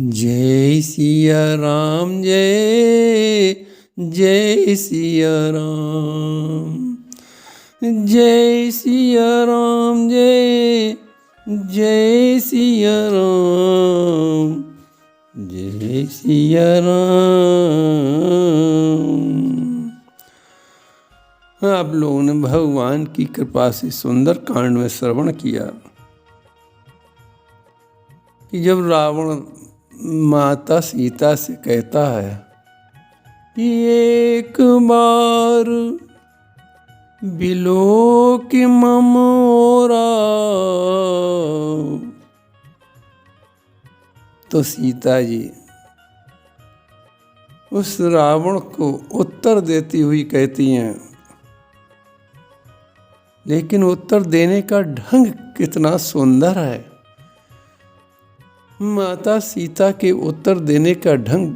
जय सिया राम, जय जय सिया राम, जय सिया राम, जय जय सिया राम, जय सिया राम। आप लोगों ने भगवान की कृपा से सुंदर कांड में श्रवण किया कि जब रावण माता सीता से कहता है कि एक बार बिलोक मम ओरा, तो सीता जी उस रावण को उत्तर देती हुई कहती हैं, लेकिन उत्तर देने का ढंग कितना सुंदर है। माता सीता के उत्तर देने का ढंग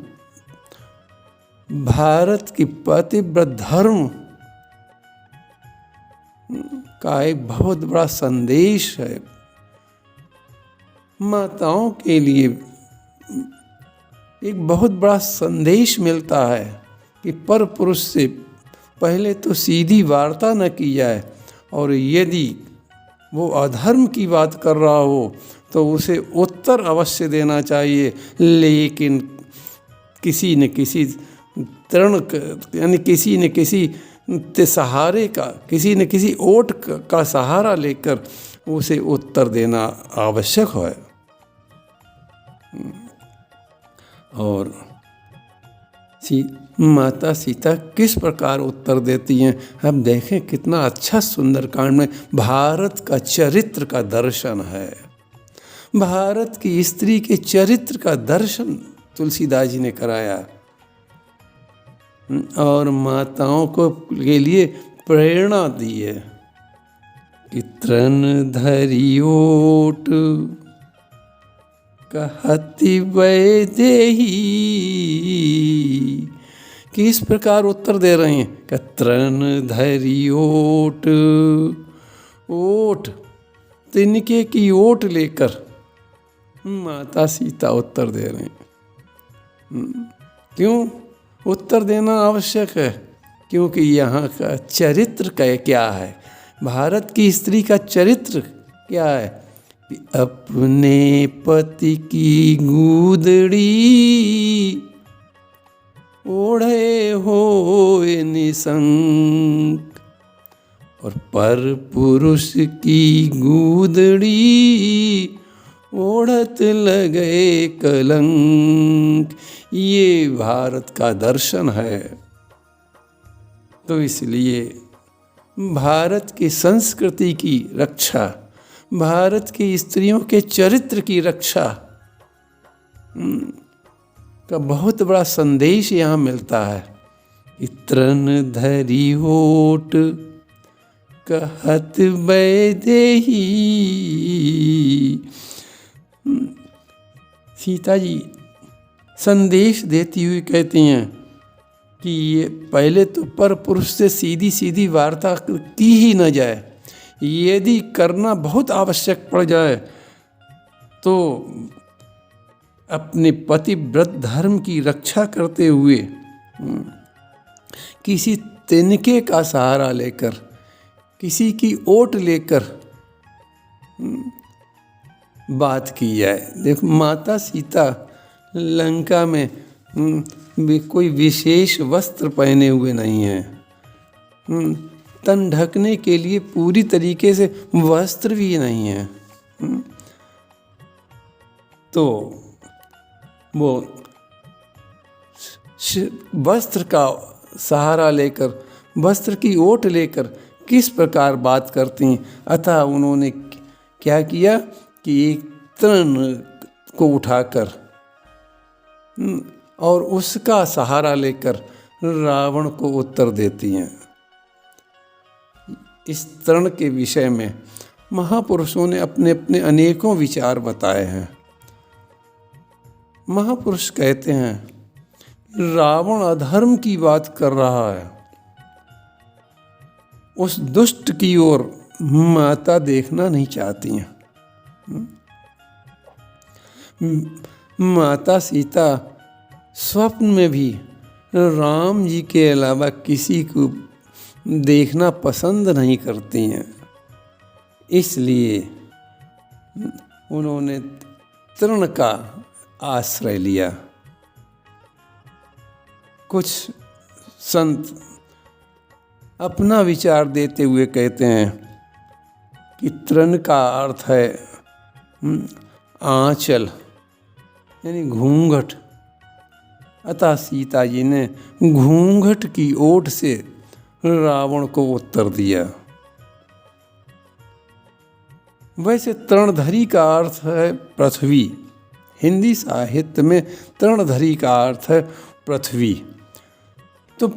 भारत की पतिव्रत धर्म का एक बहुत बड़ा संदेश है। माताओं के लिए एक बहुत बड़ा संदेश मिलता है कि पर पुरुष से पहले तो सीधी वार्ता न की जाए, और यदि वो अधर्म की बात कर रहा हो तो उसे उत्तर अवश्य देना चाहिए, लेकिन किसी न किसी तृण यानी किसी न किसी सहारे का, किसी न किसी ओट का सहारा लेकर उसे उत्तर देना आवश्यक है। और माता सीता किस प्रकार उत्तर देती हैं, हम देखें। कितना अच्छा सुंदर कांड में भारत का चरित्र का दर्शन है। भारत की स्त्री के चरित्र का दर्शन तुलसीदास जी ने कराया और माताओं को के लिए प्रेरणा दी है कि तृण धरि ओट कहति वैदेही। किस प्रकार उत्तर दे रहे हैं कि तृण धरि ओट, ओट तिनके की ओट लेकर माता सीता उत्तर दे रहे हैं। क्यों उत्तर देना आवश्यक है? क्योंकि यहाँ का चरित्र क्या है, भारत की स्त्री का चरित्र क्या है कि अपने पति की गूदड़ी ओढ़े होए निसंक, और पर पुरुष की गूदड़ी ओढ़त लगे कलंक। ये भारत का दर्शन है। तो इसलिए भारत की संस्कृति की रक्षा, भारत की स्त्रियों के चरित्र की रक्षा का बहुत बड़ा संदेश यहाँ मिलता है। तृण धरि ओट कहत वैदेही। सीता जी संदेश देती हुई कहती हैं कि ये पहले तो पर पुरुष से सीधी सीधी वार्ता की ही न जाए। यदि करना बहुत आवश्यक पड़ जाए तो अपने पतिव्रत धर्म की रक्षा करते हुए किसी तिनके का सहारा लेकर, किसी की ओट लेकर बात की जाए। देखो माता सीता लंका में कोई विशेष वस्त्र पहने हुए नहीं हैं। तन ढकने के लिए पूरी तरीके से वस्त्र भी नहीं है। तो वो वस्त्र का सहारा लेकर, वस्त्र की ओट लेकर किस प्रकार बात करती हैं। अतः उन्होंने क्या किया कि एक तृण को उठाकर और उसका सहारा लेकर रावण को उत्तर देती हैं। इस तृण के विषय में महापुरुषों ने अपने अपने अनेकों विचार बताए हैं। महापुरुष कहते हैं रावण अधर्म की बात कर रहा है, उस दुष्ट की ओर माता देखना नहीं चाहती हैं। माता सीता स्वप्न में भी राम जी के अलावा किसी को देखना पसंद नहीं करती हैं। इसलिए उन्होंने तृण का आश्रय लिया। कुछ संत अपना विचार देते हुए कहते हैं कि तृण का अर्थ है आंचल यानी घूंघट। अतः सीता जी ने घूंघट की ओट से रावण को उत्तर दिया। वैसे तृणधरी का अर्थ है पृथ्वी। हिंदी साहित्य में तृणधरी का अर्थ है पृथ्वी। तो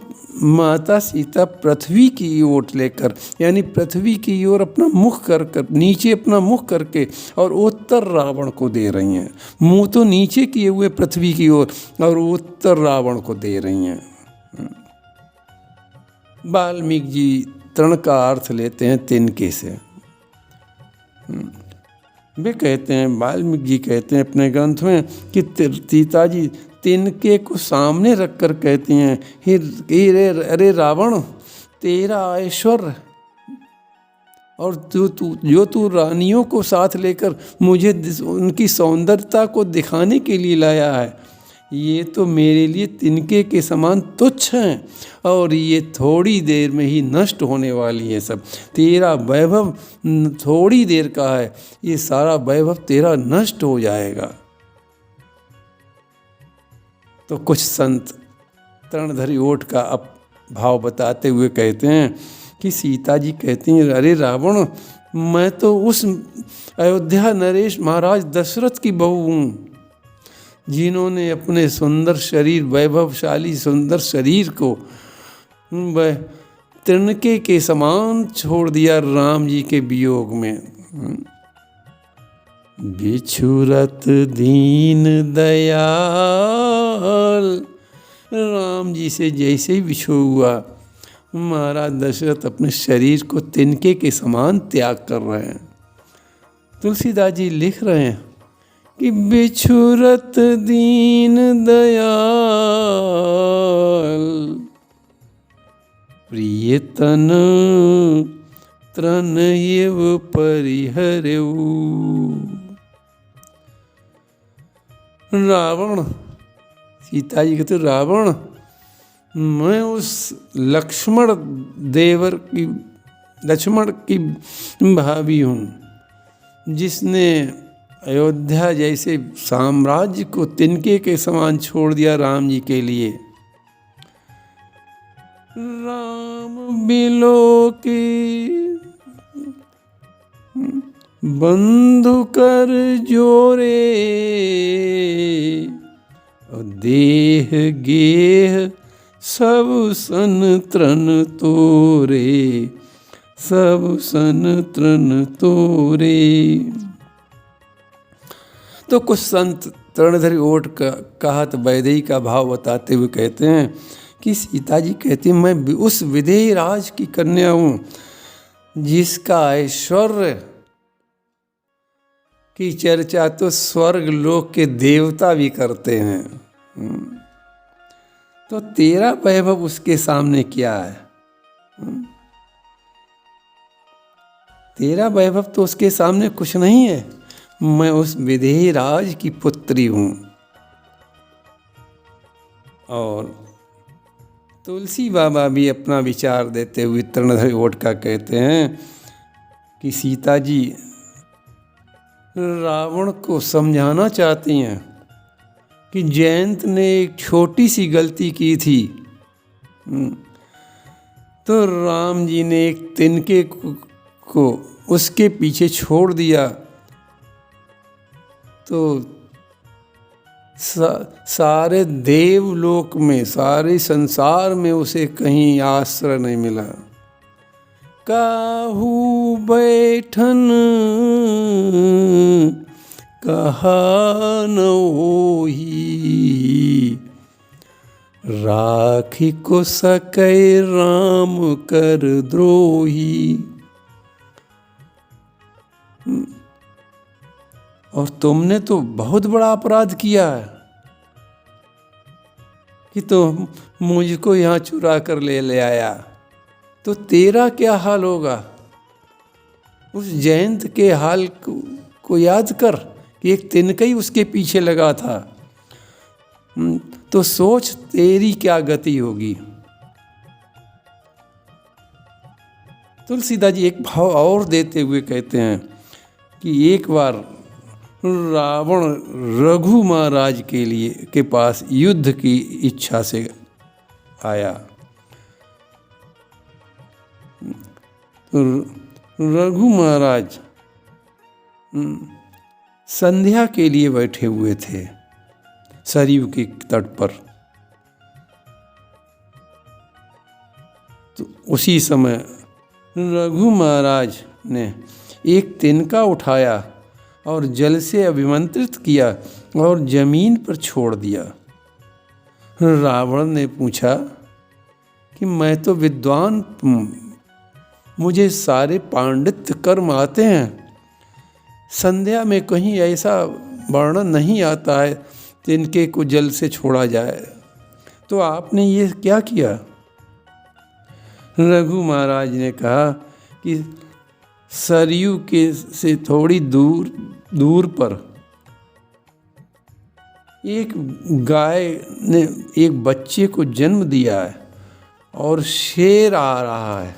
माता सीता पृथ्वी की ओट लेकर यानी पृथ्वी की ओर अपना मुख कर नीचे अपना मुख करके और उत्तर रावण को दे रही हैं। मुंह तो नीचे किए हुए पृथ्वी की ओर और उत्तर रावण को दे रही हैं। वाल्मीकि जी तृण का अर्थ लेते हैं तिनके से। वे कहते हैं, वाल्मीकि जी कहते हैं अपने ग्रंथ में कि सीता जी तिनके को सामने रखकर कहती हैं, अरे रावण तेरा ऐश्वर्य और जो तू रानियों को साथ लेकर मुझे उनकी सौंदर्यता को दिखाने के लिए लाया है, ये तो मेरे लिए तिनके के समान तुच्छ हैं और ये थोड़ी देर में ही नष्ट होने वाली है। सब तेरा वैभव थोड़ी देर का है, ये सारा वैभव तेरा नष्ट हो जाएगा। तो कुछ संत तृणधरी ओट का भाव बताते हुए कहते हैं कि सीता जी कहती हैं, अरे रावण मैं तो उस अयोध्या नरेश महाराज दशरथ की बहू हूँ जिन्होंने अपने सुंदर शरीर वैभवशाली सुंदर शरीर को वह तिनके के समान छोड़ दिया राम जी के वियोग में। बिछुरत दीन दयाल राम जी से जैसे ही बिछो हुआ महाराज दशरथ अपने शरीर को तिनके के समान त्याग कर रहे हैं। तुलसीदास जी लिख रहे हैं कि बिछुरत दीन दयाल प्रियतन तृण एव परिहर्यौ। रावण सीता जी कहते, रावण मैं उस लक्ष्मण की भाभी हूँ जिसने अयोध्या जैसे साम्राज्य को तिनके के समान छोड़ दिया राम जी के लिए। राम बिलो की बंधु कर जोरे देह गेह सब सन तृण तोरे, सब सन तृण तोरे। तो कुछ संत तृणधरी ओट का कहत वैदेही का भाव बताते हुए कहते हैं कि सीता जी कहती हैं, मैं उस विदेही राज की कन्या हूँ जिसका ऐश्वर्य की चर्चा तो स्वर्ग लोक के देवता भी करते हैं। तो तेरा वैभव उसके सामने क्या है? तेरा वैभव तो उसके सामने कुछ नहीं है। मैं उस विदेही राज की पुत्री हूँ। और तुलसी बाबा भी अपना विचार देते हुए तृणधरी ओट का कहते हैं कि सीता जी रावण को समझाना चाहती हैं कि जयंत ने एक छोटी सी गलती की थी, तो राम जी ने एक तिनके को उसके पीछे छोड़ दिया, तो सारे देवलोक में सारे संसार में उसे कहीं आश्रय नहीं मिला। काहू बैठन कहा न होही, राखी को सकै राम कर द्रोही। और तुमने तो बहुत बड़ा अपराध किया है कि तो मुझको यहाँ चुरा कर ले आया, तो तेरा क्या हाल होगा। उस जयंत के हाल को याद कर कि एक तिनका ही उसके पीछे लगा था, तो सोच तेरी क्या गति होगी। तुलसीदास जी एक भाव और देते हुए कहते हैं कि एक बार रावण रघु महाराज के पास युद्ध की इच्छा से आया। तो रघु महाराज संध्या के लिए बैठे हुए थे सरयू के तट पर। तो उसी समय रघु महाराज ने एक तिनका उठाया और जल से अभिमंत्रित किया और जमीन पर छोड़ दिया। रावण ने पूछा कि मैं तो विद्वान, मुझे सारे पांडित्य कर्म आते हैं, संध्या में कहीं ऐसा वर्णन नहीं आता है तिनके को जल से छोड़ा जाए, तो आपने ये क्या किया। रघु महाराज ने कहा कि सरयू के से थोड़ी दूर पर एक गाय ने एक बच्चे को जन्म दिया है और शेर आ रहा है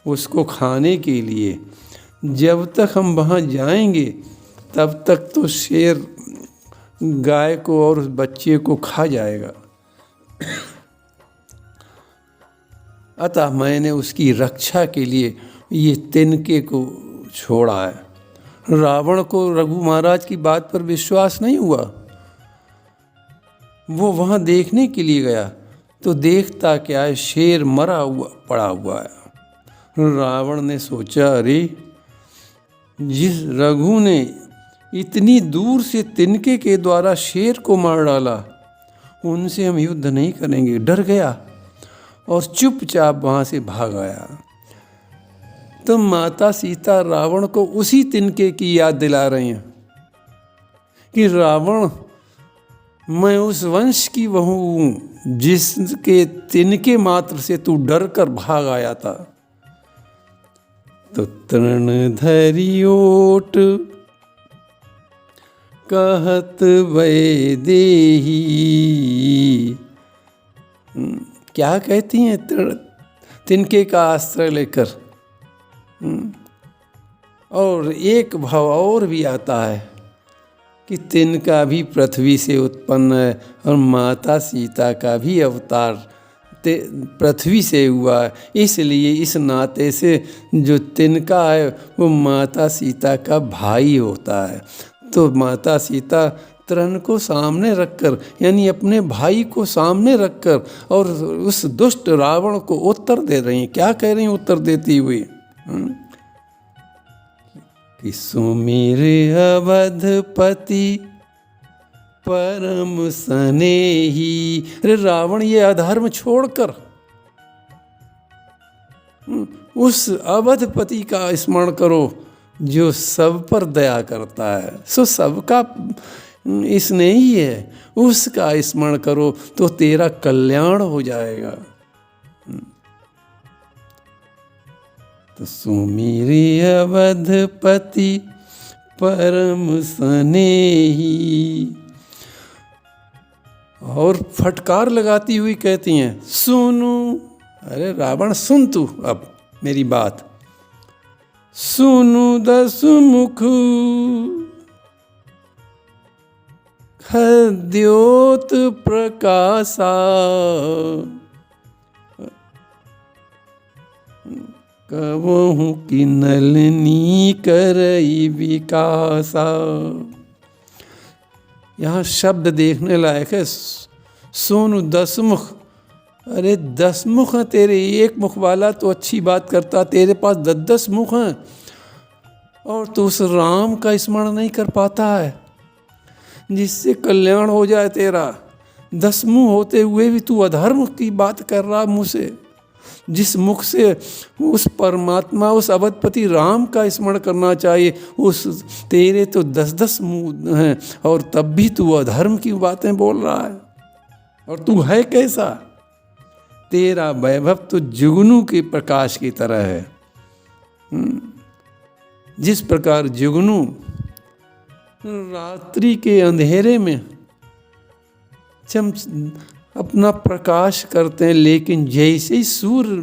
उसको खाने के लिए। जब तक हम वहाँ जाएंगे तब तक तो शेर गाय को और उस बच्चे को खा जाएगा। अतः मैंने उसकी रक्षा के लिए ये तिनके को छोड़ा है। रावण को रघु महाराज की बात पर विश्वास नहीं हुआ। वो वहाँ देखने के लिए गया तो देखता क्या है, शेर मरा हुआ पड़ा हुआ है। रावण ने सोचा, अरे जिस रघु ने इतनी दूर से तिनके के द्वारा शेर को मार डाला, उनसे हम युद्ध नहीं करेंगे। डर गया और चुपचाप वहाँ से भाग आया। तो माता सीता रावण को उसी तिनके की याद दिला रही हैं कि रावण, मैं उस वंश की बहू हूँ जिसके तिनके मात्र से तू डर कर भाग आया था। तो तृण धरि ओट कहत वै देही। क्या कहती हैं तिनके का आश्रय लेकर। और एक भाव और भी आता है कि तिनका भी पृथ्वी से उत्पन्न है और माता सीता का भी अवतार पृथ्वी से हुआ है। इसलिए इस नाते से जो तिनका है वो माता सीता का भाई होता है। तो माता सीता तृण को सामने रखकर, यानी अपने भाई को सामने रखकर, और उस दुष्ट रावण को उत्तर दे रही हैं। क्या कह रही हैं उत्तर देती हुई कि सुमिरे अवधपति परम स्नेही। अरे रावण, ये अधर्म छोड़कर उस अवधपति का स्मरण करो जो सब पर दया करता है, सो सबका स्नेही है, उसका स्मरण करो तो तेरा कल्याण हो जाएगा। तो सुमिरे अवधपति परम स्नेही। और फटकार लगाती हुई कहती हैं, सुनू। अरे रावण, सुन तू अब मेरी बात। सुनु दसु मुख खद्योत प्रकाशा। कबहु की नलिनी करई विकासा। यहाँ शब्द देखने लायक है। सोनु दसमुख। अरे 10 मुख हैं तेरे, एक मुख वाला तो अच्छी बात करता, तेरे पास 10 मुख हैं और तू उस राम का स्मरण नहीं कर पाता है जिससे कल्याण हो जाए तेरा। 10 मुँह होते हुए भी तू अधर्म की बात कर रहा मुँह से। जिस मुख से उस परमात्मा, उस अवधपति राम का स्मरण करना चाहिए, उस तेरे तो 10-10 मुँह हैं और तब भी तू अधर्म की बातें बोल रहा है। और तू है कैसा? तेरा वैभव तो जुगनू के प्रकाश की तरह है। जिस प्रकार जुगनू रात्रि के अंधेरे में अपना प्रकाश करते हैं, लेकिन जैसे ही सूर्य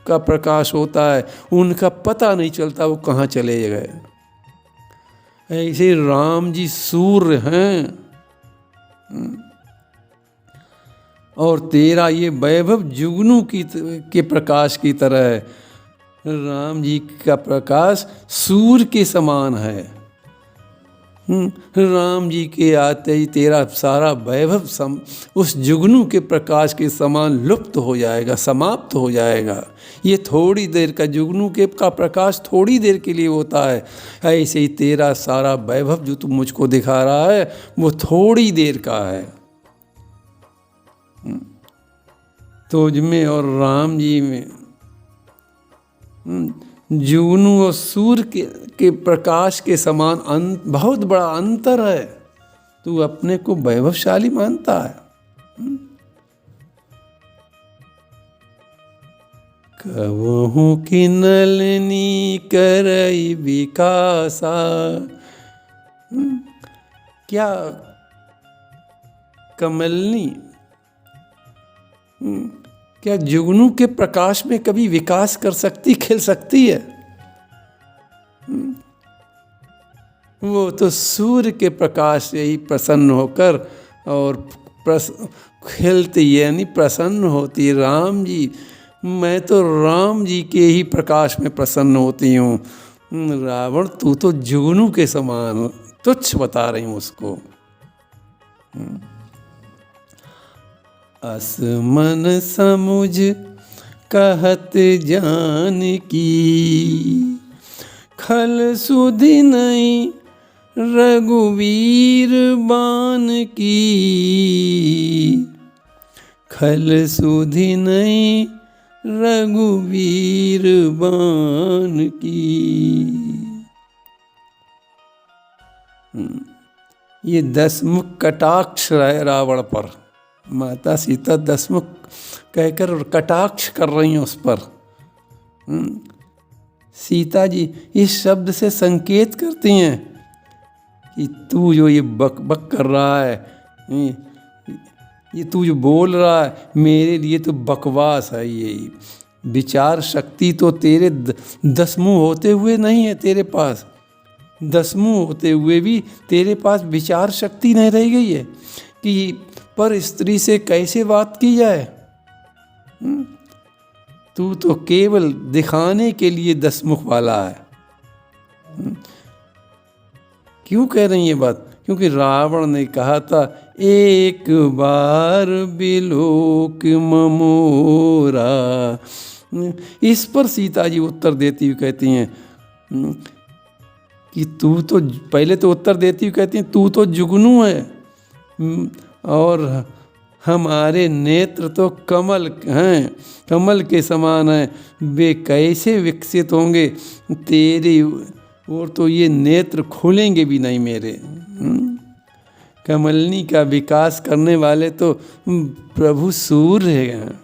का प्रकाश होता है उनका पता नहीं चलता वो कहाँ चले गए। ऐसे राम जी सूर्य हैं और तेरा ये वैभव जुगनू के प्रकाश की तरह है। राम जी का प्रकाश सूर्य के समान है। राम जी के आते ही तेरा सारा वैभव उस जुगनू के प्रकाश के समान लुप्त हो जाएगा, समाप्त हो जाएगा। ये थोड़ी देर का जुगनू का प्रकाश थोड़ी देर के लिए होता है, ऐसे ही तेरा सारा वैभव जो तू मुझको दिखा रहा है वो थोड़ी देर का है। तुझ में और राम जी में जुगनू और सूर्य के प्रकाश के समान बहुत बड़ा अंतर है। तू अपने को वैभवशाली मानता है। कबहू की नलनी करई विकासा। क्या कमलनी, क्या जुगनू के प्रकाश में कभी विकास कर सकती, खिल सकती है? वो तो सूर्य के प्रकाश से ही प्रसन्न होकर और खिलती यानी प्रसन्न होती। राम जी, मैं तो राम जी के ही प्रकाश में प्रसन्न होती हूँ। रावण तू तो जुगनू के समान तुच्छ बता रही हूँ उसको। अस मन समुझ कहत जान की, खल सुधि नहीं रघुवीर बान की। खल सुधि नहीं रघुवीर बान की। ये 10 मुख कटाक्ष है रावण पर। माता सीता 10 मुख कहकर कटाक्ष कर रही हैं उस पर। सीता जी इस शब्द से संकेत करती हैं कि तू जो ये बक बक कर रहा है, ये तू जो बोल रहा है मेरे लिए तो बकवास है। ये विचार शक्ति तो तेरे 10 मुँह होते हुए नहीं है तेरे पास। 10 मुँह होते हुए भी तेरे पास विचार शक्ति नहीं रह गई है कि पर स्त्री से कैसे बात की जाए। तू तो केवल दिखाने के लिए 10 मुख वाला है। क्यों कह रही ये बात? क्योंकि रावण ने कहा था एक बार बिलोक ममोरा। इस पर सीता जी उत्तर देती हुई कहती हैं कि तू तो, पहले तो उत्तर देती हुई कहती हैं तू तो जुगनू है और हमारे नेत्र तो कमल हैं, कमल के समान हैं। वे कैसे विकसित होंगे तेरे और तो ये नेत्र खुलेंगे भी नहीं मेरे। कमलनी का विकास करने वाले तो प्रभु सूर्य हैं,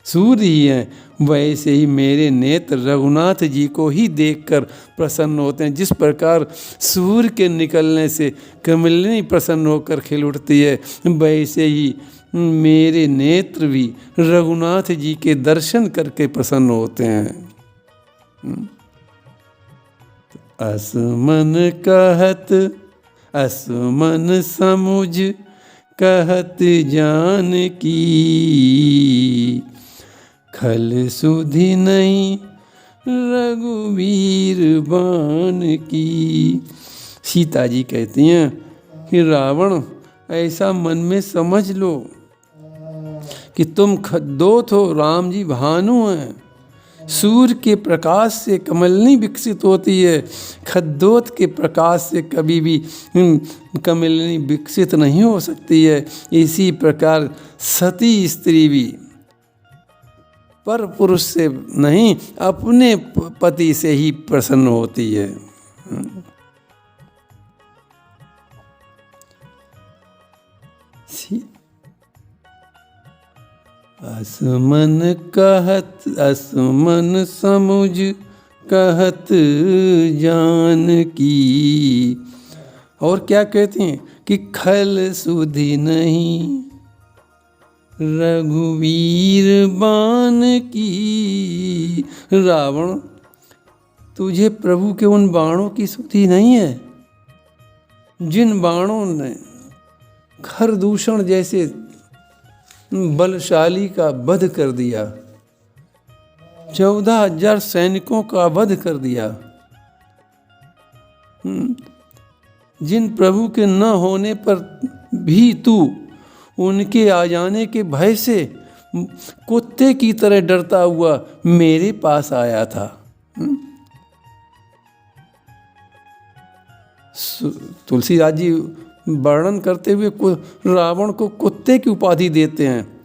सूर्य ही हैं। वैसे ही मेरे नेत्र रघुनाथ जी को ही देखकर प्रसन्न होते हैं। जिस प्रकार सूर्य के निकलने से कमलिनी प्रसन्न होकर खिल उठती है, वैसे ही मेरे नेत्र भी रघुनाथ जी के दर्शन करके प्रसन्न होते हैं। अस मन कहत, अस मन समुझ कहत जान की। खल सुधि नहीं रघुवीर बान की। सीता जी कहती हैं कि रावण ऐसा मन में समझ लो कि तुम खद्दोत हो, राम जी भानु हैं। सूर्य के प्रकाश से कमलनी विकसित होती है, खद्दोत के प्रकाश से कभी भी कमलनी विकसित नहीं हो सकती है। इसी प्रकार सती स्त्री भी पर पुरुष से नहीं, अपने पति से ही प्रसन्न होती है। असमन कहत असमन समुझ कहत जान की। और क्या कहते हैं कि खल सुधि नहीं रघुवीर बान की। रावण, तुझे प्रभु के उन बाणों की सुधि नहीं है जिन बाणों ने खरदूषण जैसे बलशाली का वध कर दिया, 14,000 सैनिकों का वध कर दिया। जिन प्रभु के न होने पर भी तू उनके आ जाने के भय से कुत्ते की तरह डरता हुआ मेरे पास आया था। तुलसीदास जी वर्णन करते हुए रावण को कुत्ते की उपाधि देते हैं।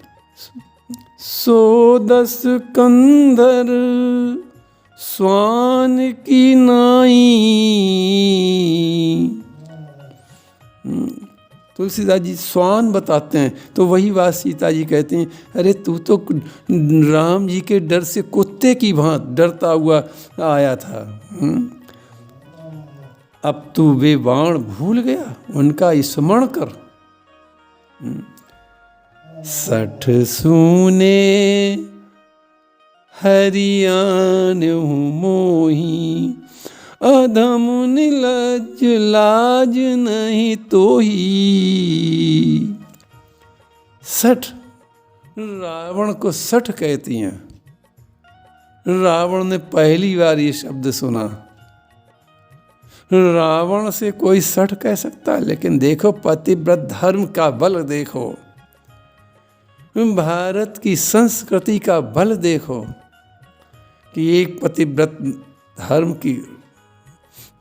सो 10 कंधर स्वान की नाई। तुलसीदास जी स्वान बताते हैं, तो वही बात सीता जी कहते हैं, अरे तू तो राम जी के डर से कुत्ते की भांत डरता हुआ आया था। अब तू वे बाण भूल गया, उनका स्मरण कर। 60 सूने हरियान मोही। अधम निलज लाज नहीं तो ही। 60, रावण को 60 कहती हैं। रावण ने पहली बार ये शब्द सुना। रावण से कोई 60 कह सकता, लेकिन देखो पतिव्रत धर्म का बल देखो, भारत की संस्कृति का बल देखो कि एक पतिव्रत धर्म की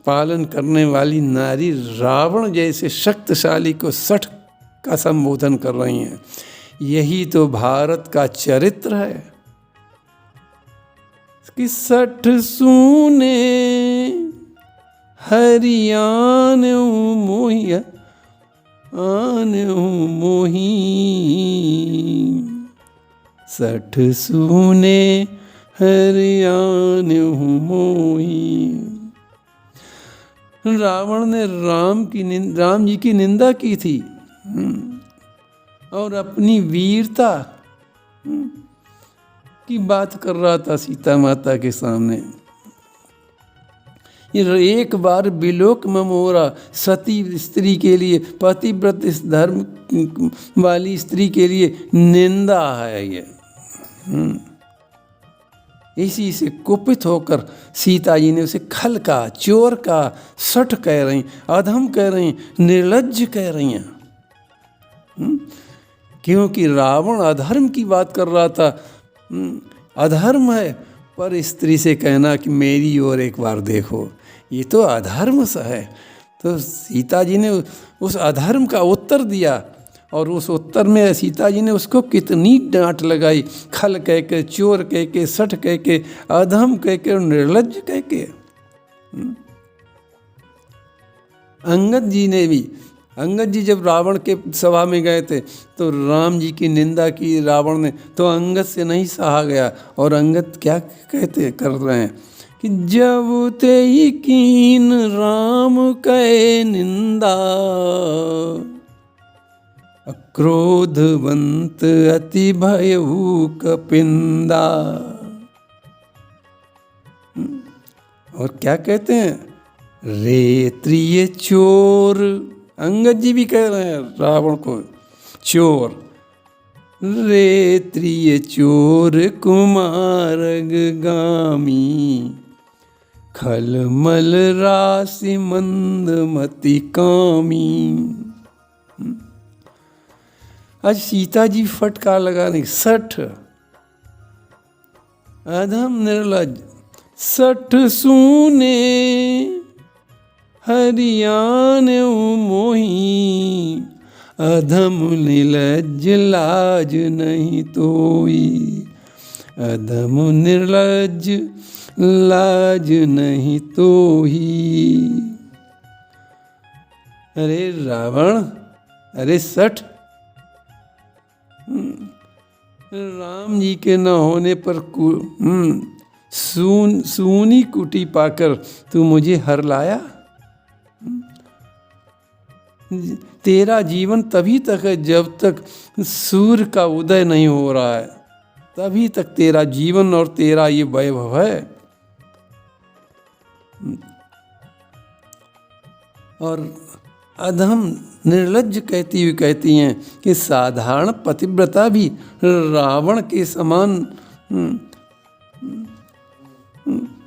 पालन करने वाली नारी रावण जैसे शक्तिशाली को 60 का संबोधन कर रही हैं। यही तो भारत का चरित्र है कि 60 सूने हरियान मोही। आन मोही 60 सूने हरियान मोही। रावण ने राम जी की निंदा की थी और अपनी वीरता की बात कर रहा था सीता माता के सामने। एक बार बिलोक ममोरा सती स्त्री के लिए, पतिव्रत इस धर्म वाली स्त्री के लिए निंदा है ये। इसी से कुपित होकर सीता जी ने उसे खल का, चोर का, 60 कह रही, अधम कह रही, निर्लज्ज कह रही हैं। क्योंकि रावण अधर्म की बात कर रहा था। अधर्म है, पर स्त्री से कहना कि मेरी ओर एक बार देखो, ये तो अधर्म सा है। तो सीता जी ने उस अधर्म का उत्तर दिया, और उस उत्तर में सीता जी ने उसको कितनी डांट लगाई। खल कह के, चोर कह के, 60 कह के, अधम कह के, निर्लज्ज कह के। अंगद जी ने भी, अंगद जी जब रावण के सभा में गए थे तो राम जी की निंदा की रावण ने, तो अंगद से नहीं सहा गया। और अंगद क्या कहते कर रहे हैं कि जब ते यकीन राम कहे निंदा, क्रोधवंत अति भयऊ कपिंदा। और क्या कहते हैं, रे त्रिय चोर। अंगद जी भी कह रहे हैं रावण को चोर। रे त्रिय चोर कुमारग गामी, खलमल राशि मंदमति कामी। आज सीता जी फटकार लगा नहीं। 60 अधम निर्लज, 60 सूने हरियान मोही। अधम निर्लज लाज नहीं तोई। अधम निर्लज्ज लाज नहीं तो ही। अरे रावण, अरे सठ, राम जी के न होने पर सूनी कुटी पाकर तू मुझे हर लाया। तेरा जीवन तभी तक है जब तक सूर्य का उदय नहीं हो रहा है, तभी तक तेरा जीवन और तेरा ये वैभव है। और अधम निर्लज्ज कहती हुई कहती हैं कि साधारण पतिव्रता भी रावण के समान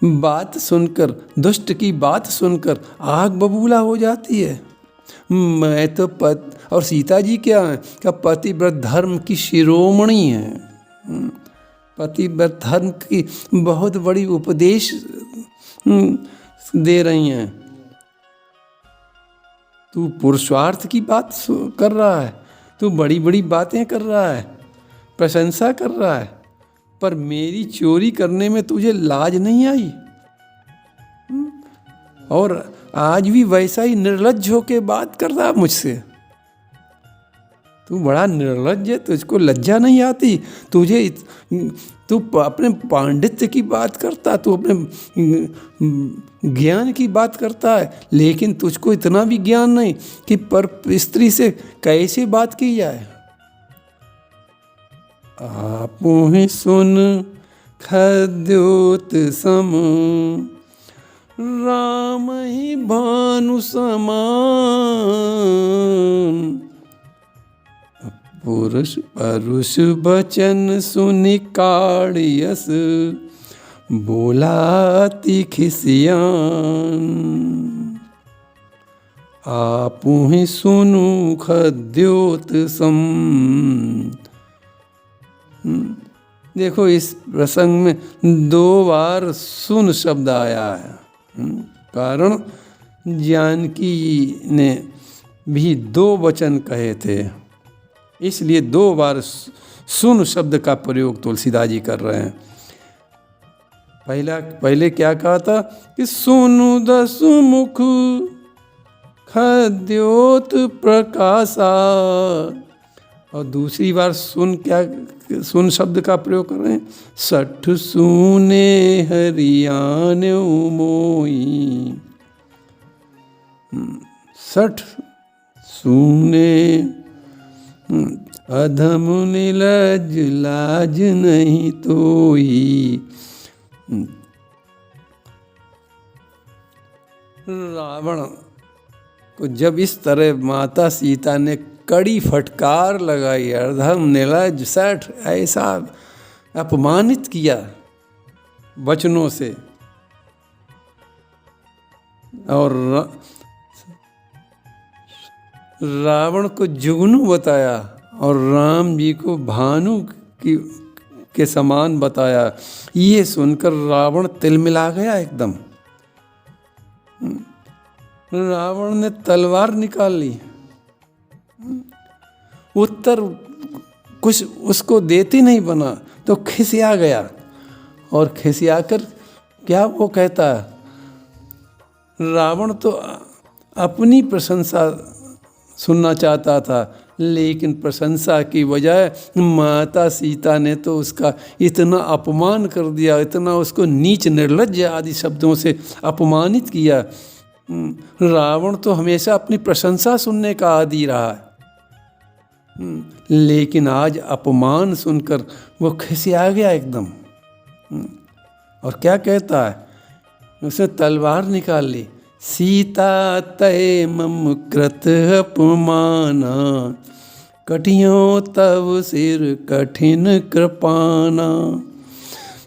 बात सुनकर, दुष्ट की बात सुनकर आग बबूला हो जाती है। मैं तो और सीता जी क्या है क्या पतिव्रत धर्म की शिरोमणि है, पतिव्रत धर्म की बहुत बड़ी उपदेश दे रही हैं। तू पुरुषार्थ की बात कर रहा है, तू बड़ी बड़ी बातें कर रहा है, प्रशंसा कर रहा है, पर मेरी चोरी करने में तुझे लाज नहीं आई। और आज भी वैसा ही निर्लज्ज होके बात कर रहा मुझसे। तू बड़ा निर्लज्ज है, तुझको लज्जा नहीं आती। तू अपने पांडित्य की बात करता, तू अपने ज्ञान की बात करता है, लेकिन तुझको इतना भी ज्ञान नहीं कि पर स्त्री से कैसे बात की जाए। आपो ही सुन खद्योत सम, राम ही भानु समान। पुरुष परुष बचन सुनि काढ़ियस, बोलाति खिसियान। आपु ही सुनु खद्योत सम। देखो इस प्रसंग में 2 बार सुन शब्द आया है, कारण जानकी ने भी 2 वचन कहे थे, इसलिए 2 बार सुन शब्द का प्रयोग तुलसीदास जी कर रहे हैं। पहले क्या कहा था कि सुनु दसु मुख खद्योत प्रकाशा, और दूसरी बार सुन शब्द का प्रयोग कर रहे हैं, 60 सुने हरियाण मोई। 60 सुने अधम निर्लज्ज लाज नहीं तोई। रावण को जब इस तरह माता सीता ने कड़ी फटकार लगाई, अधम निर्लज्ज सठ, ऐसा अपमानित किया वचनों से, और रावण को जुगनू बताया और राम जी को भानु के समान बताया, ये सुनकर रावण तिलमिला गया एकदम। रावण ने तलवार निकाल ली, उत्तर कुछ उसको देती नहीं बना तो खिसिया गया, और खिसियाकर क्या वो कहता, रावण तो अपनी प्रशंसा सुनना चाहता था, लेकिन प्रशंसा की बजाय माता सीता ने तो उसका इतना अपमान कर दिया, इतना उसको नीच निर्लज्ज आदि शब्दों से अपमानित किया। रावण तो हमेशा अपनी प्रशंसा सुनने का आदी रहा है, लेकिन आज अपमान सुनकर वो खिसिया गया एकदम। और क्या कहता है, उसने तलवार निकाल ली, सीता तय मम कृत अपमाना, कठियों तव सिर कठिन कृपाना,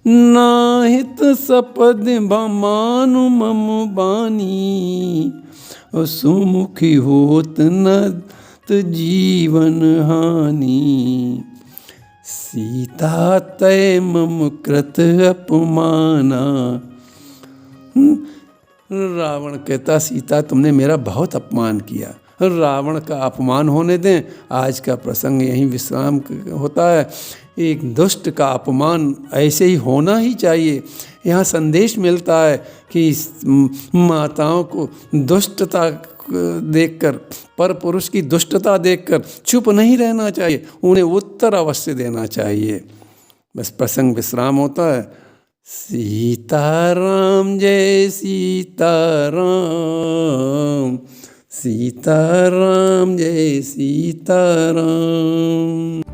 नाहित सपद मानु मम बानी, सुमुखी होत न जीवन हानि, सीता तय मम कृत अपमाना। रावण कहता, सीता तुमने मेरा बहुत अपमान किया, रावण का अपमान होने दें। आज का प्रसंग यहीं विश्राम होता है। एक दुष्ट का अपमान ऐसे ही होना ही चाहिए। यहाँ संदेश मिलता है कि माताओं को दुष्टता देखकर, पर पुरुष की दुष्टता देखकर चुप नहीं रहना चाहिए, उन्हें उत्तर अवश्य देना चाहिए। बस प्रसंग विश्राम होता है। सीताराम जय सीताराम, सीताराम जय सीताराम।